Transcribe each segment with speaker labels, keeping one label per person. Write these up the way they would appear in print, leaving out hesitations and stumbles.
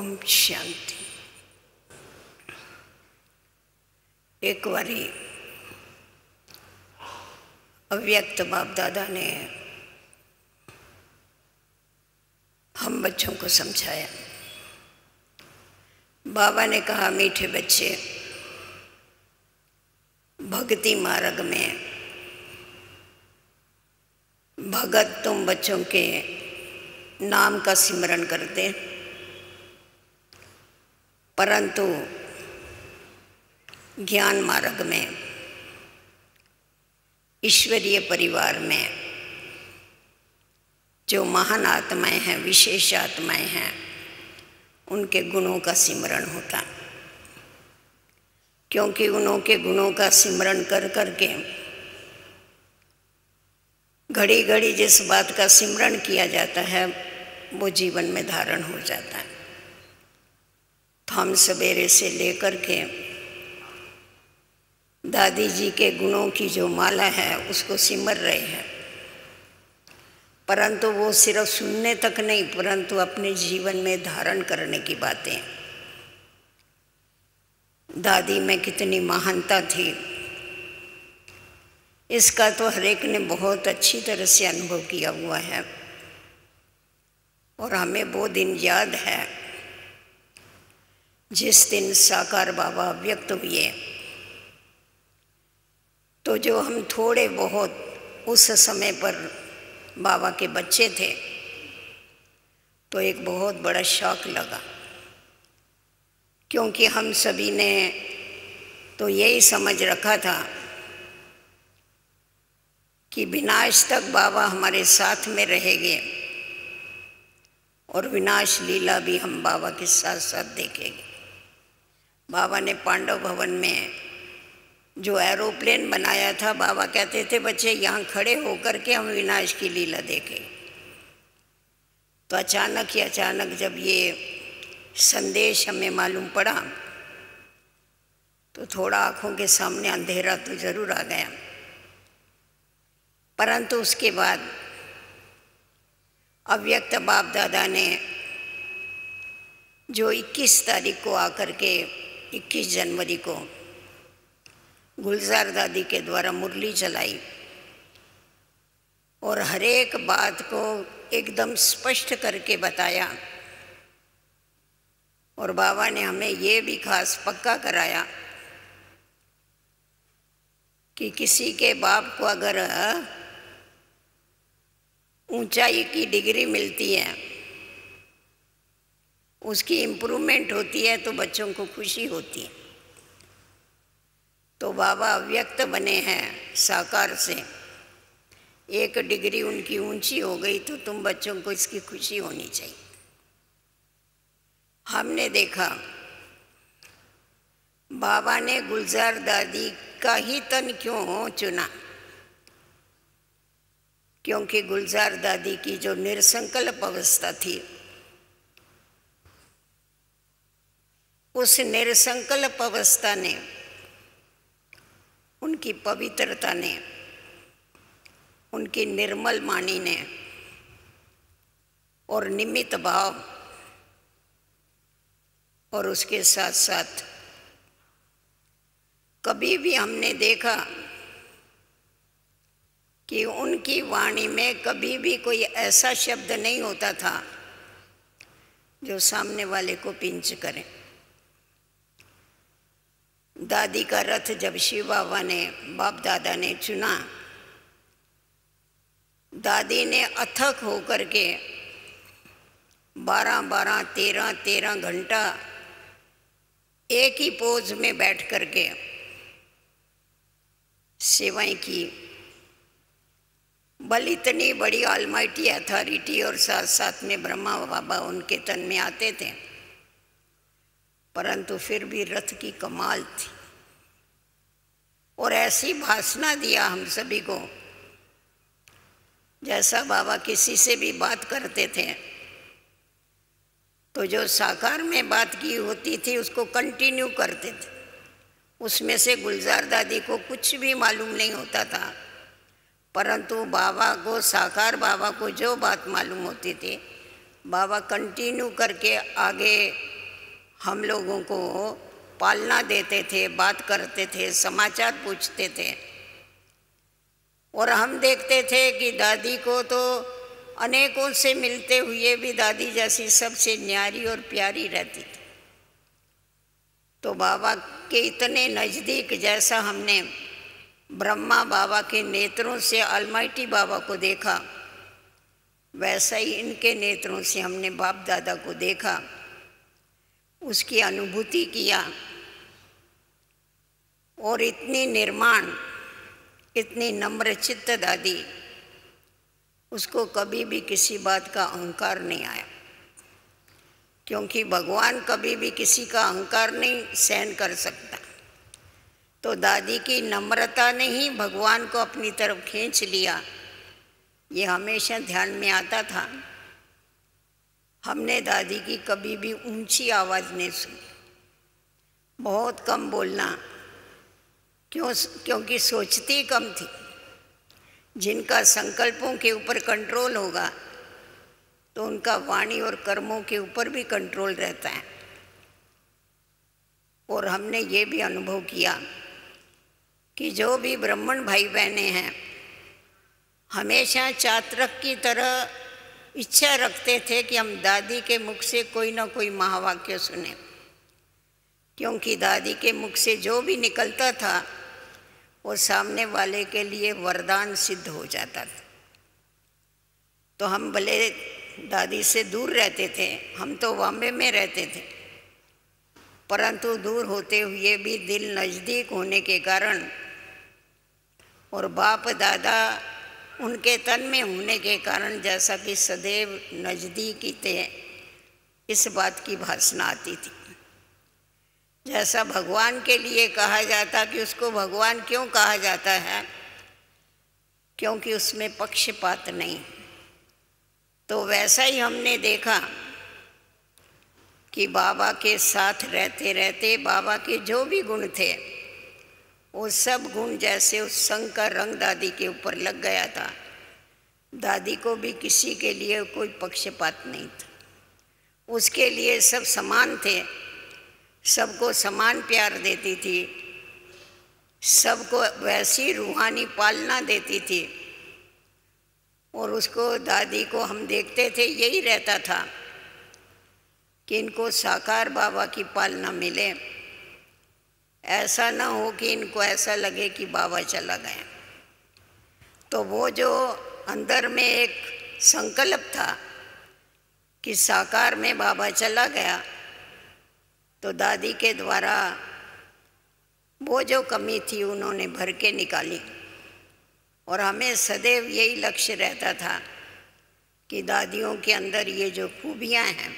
Speaker 1: ओम शांति। एक बारी अव्यक्त बाप दादा ने हम बच्चों को समझाया। बाबा ने कहा, मीठे बच्चे, भक्ति मार्ग में भगत तुम बच्चों के नाम का सिमरन करते, परंतु ज्ञान मार्ग में ईश्वरीय परिवार में जो महान आत्माएं हैं, विशेष आत्माएं हैं, उनके गुणों का सिमरण होता। क्योंकि उनके गुणों का सिमरण कर करके घड़ी घड़ी जिस बात का सिमरण किया जाता है वो जीवन में धारण हो जाता है। तो हम सवेरे से लेकर के दादी जी के गुणों की जो माला है उसको सिमर रहे हैं, परंतु वो सिर्फ सुनने तक नहीं, परंतु अपने जीवन में धारण करने की बातें। दादी में कितनी महानता थी, इसका तो हर एक ने बहुत अच्छी तरह से अनुभव किया हुआ है। और हमें वो दिन याद है जिस दिन साकार बाबा व्यक्त हुए। तो जो हम थोड़े बहुत उस समय पर बाबा के बच्चे थे, तो एक बहुत बड़ा शौक लगा। क्योंकि हम सभी ने तो यही समझ रखा था कि विनाश तक बाबा हमारे साथ में रहेंगे और विनाश लीला भी हम बाबा के साथ साथ देखेंगे। बाबा ने पांडव भवन में जो एरोप्लेन बनाया था, बाबा कहते थे, बच्चे यहाँ खड़े होकर के हम विनाश की लीला देखें। तो अचानक ही अचानक जब ये संदेश हमें मालूम पड़ा तो थोड़ा आँखों के सामने अंधेरा तो ज़रूर आ गया। परंतु उसके बाद अव्यक्त बाप दादा ने जो 21 तारीख को आकर के 21 जनवरी को गुलजार दादी के द्वारा मुरली चलाई और हर एक बात को एकदम स्पष्ट करके बताया। और बाबा ने हमें ये भी खास पक्का कराया कि किसी के बाप को अगर ऊंचाई की डिग्री मिलती है, उसकी इम्प्रूवमेंट होती है, तो बच्चों को खुशी होती है। तो बाबा अव्यक्त बने हैं साकार से, 1 डिग्री उनकी ऊंची हो गई तो तुम बच्चों को इसकी खुशी होनी चाहिए। हमने देखा बाबा ने गुलजार दादी का ही तन क्यों चुना, क्योंकि गुलजार दादी की जो निरसंकल्प अवस्था थी, उस निरसंकल्प अवस्था ने, उनकी पवित्रता ने, उनकी निर्मल वाणी ने और निमित्त भाव, और उसके साथ साथ कभी भी हमने देखा कि उनकी वाणी में कभी भी कोई ऐसा शब्द नहीं होता था जो सामने वाले को पिंच करे। दादी का रथ जब शिव बाबा ने, बाप दादा ने चुना, दादी ने अथक होकर के 12-12, 13-13 घंटा एक ही पोज में बैठ करके सेवाएं की। बल इतनी बड़ी ऑलमाइटी अथॉरिटी और साथ साथ में ब्रह्मा बाबा उनके तन में आते थे, परंतु फिर भी रथ की कमाल थी। और ऐसी भाषणा दिया हम सभी को, जैसा बाबा किसी से भी बात करते थे तो जो साकार में बात की होती थी उसको कंटिन्यू करते थे। उसमें से गुलजार दादी को कुछ भी मालूम नहीं होता था, परंतु बाबा को, साकार बाबा को जो बात मालूम होती थी, बाबा कंटिन्यू करके आगे हम लोगों को पालना देते थे, बात करते थे, समाचार पूछते थे। और हम देखते थे कि दादी को तो अनेकों से मिलते हुए भी दादी जैसी सबसे न्यारी और प्यारी रहती थी। तो बाबा के इतने नज़दीक जैसा हमने ब्रह्मा बाबा के नेत्रों से अलमाइटी बाबा को देखा, वैसा ही इनके नेत्रों से हमने बाप दादा को देखा, उसकी अनुभूति किया। और इतनी निर्माण, इतनी नम्र चित्त दादी, उसको कभी भी किसी बात का अहंकार नहीं आया, क्योंकि भगवान कभी भी किसी का अहंकार नहीं सहन कर सकता। तो दादी की नम्रता ने ही भगवान को अपनी तरफ खींच लिया, ये हमेशा ध्यान में आता था। हमने दादी की कभी भी ऊंची आवाज़ नहीं सुनी, बहुत कम बोलना, क्योंकि सोचती कम थी। जिनका संकल्पों के ऊपर कंट्रोल होगा तो उनका वाणी और कर्मों के ऊपर भी कंट्रोल रहता है। और हमने ये भी अनुभव किया कि जो भी ब्राह्मण भाई बहनें हैं हमेशा चातरक की तरह इच्छा रखते थे कि हम दादी के मुख से कोई ना कोई महावाक्य सुने, क्योंकि दादी के मुख से जो भी निकलता था वो सामने वाले के लिए वरदान सिद्ध हो जाता था। तो हम भले दादी से दूर रहते थे, हम तो बॉम्बे में रहते थे, परंतु दूर होते हुए भी दिल नज़दीक होने के कारण और बाप दादा उनके तन में होने के कारण जैसा कि सदैव नज़दीकी थे, इस बात की भासना आती थी। जैसा भगवान के लिए कहा जाता कि उसको भगवान क्यों कहा जाता है, क्योंकि उसमें पक्षपात नहीं। तो वैसा ही हमने देखा कि बाबा के साथ रहते रहते बाबा के जो भी गुण थे वो सब गुण जैसे उस संग का रंग दादी के ऊपर लग गया था। दादी को भी किसी के लिए कोई पक्षपात नहीं था, उसके लिए सब समान थे, सबको समान प्यार देती थी, सबको वैसी रूहानी पालना देती थी। और उसको दादी को हम देखते थे यही रहता था कि इनको साकार बाबा की पालना मिले, ऐसा ना हो कि इनको ऐसा लगे कि बाबा चला गया। तो वो जो अंदर में एक संकल्प था कि साकार में बाबा चला गया, तो दादी के द्वारा वो जो कमी थी उन्होंने भर के निकाली। और हमें सदैव यही लक्ष्य रहता था कि दादियों के अंदर ये जो खूबियाँ हैं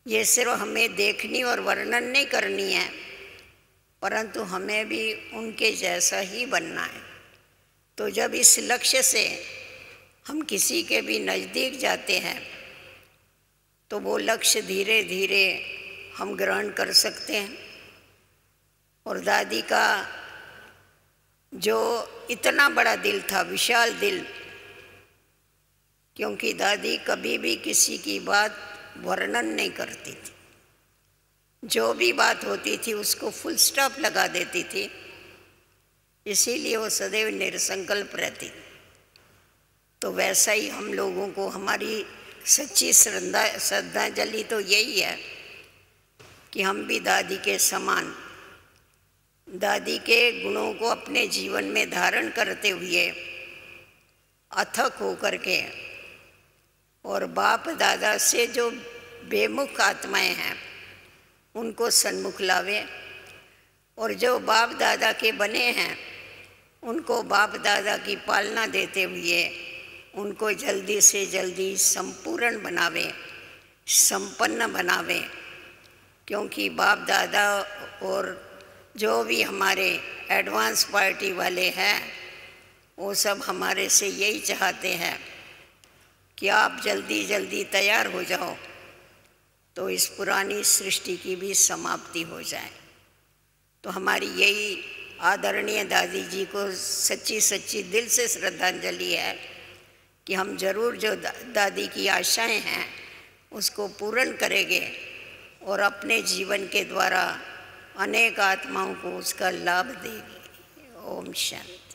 Speaker 1: ये सिर्फ हमें देखनी और वर्णन नहीं करनी है, परंतु हमें भी उनके जैसा ही बनना है। तो जब इस लक्ष्य से हम किसी के भी नज़दीक जाते हैं तो वो लक्ष्य धीरे धीरे हम ग्रहण कर सकते हैं। और दादी का जो इतना बड़ा दिल था, विशाल दिल, क्योंकि दादी कभी भी किसी की बात वर्णन नहीं करती थी, जो भी बात होती थी उसको फुल स्टॉप लगा देती थी, इसीलिए वो सदैव निरसंकल्प रहती। तो वैसा ही हम लोगों को हमारी सच्ची श्रद्धांजलि तो यही है कि हम भी दादी के समान दादी के गुणों को अपने जीवन में धारण करते हुए अथक होकर के और बाप दादा से जो बेमुख आत्माएं हैं उनको सन्मुख लावे, और जो बाप दादा के बने हैं उनको बाप दादा की पालना देते हुए उनको जल्दी से जल्दी संपूर्ण बनावे, संपन्न बनावे। क्योंकि बाप दादा और जो भी हमारे एडवांस पार्टी वाले हैं वो सब हमारे से यही चाहते हैं कि आप जल्दी जल्दी तैयार हो जाओ तो इस पुरानी सृष्टि की भी समाप्ति हो जाए। तो हमारी यही आदरणीय दादी जी को सच्ची सच्ची दिल से श्रद्धांजलि है कि हम जरूर जो दादी की आशाएं हैं उसको पूर्ण करेंगे और अपने जीवन के द्वारा अनेक आत्माओं को उसका लाभ देगी। ओम शांति।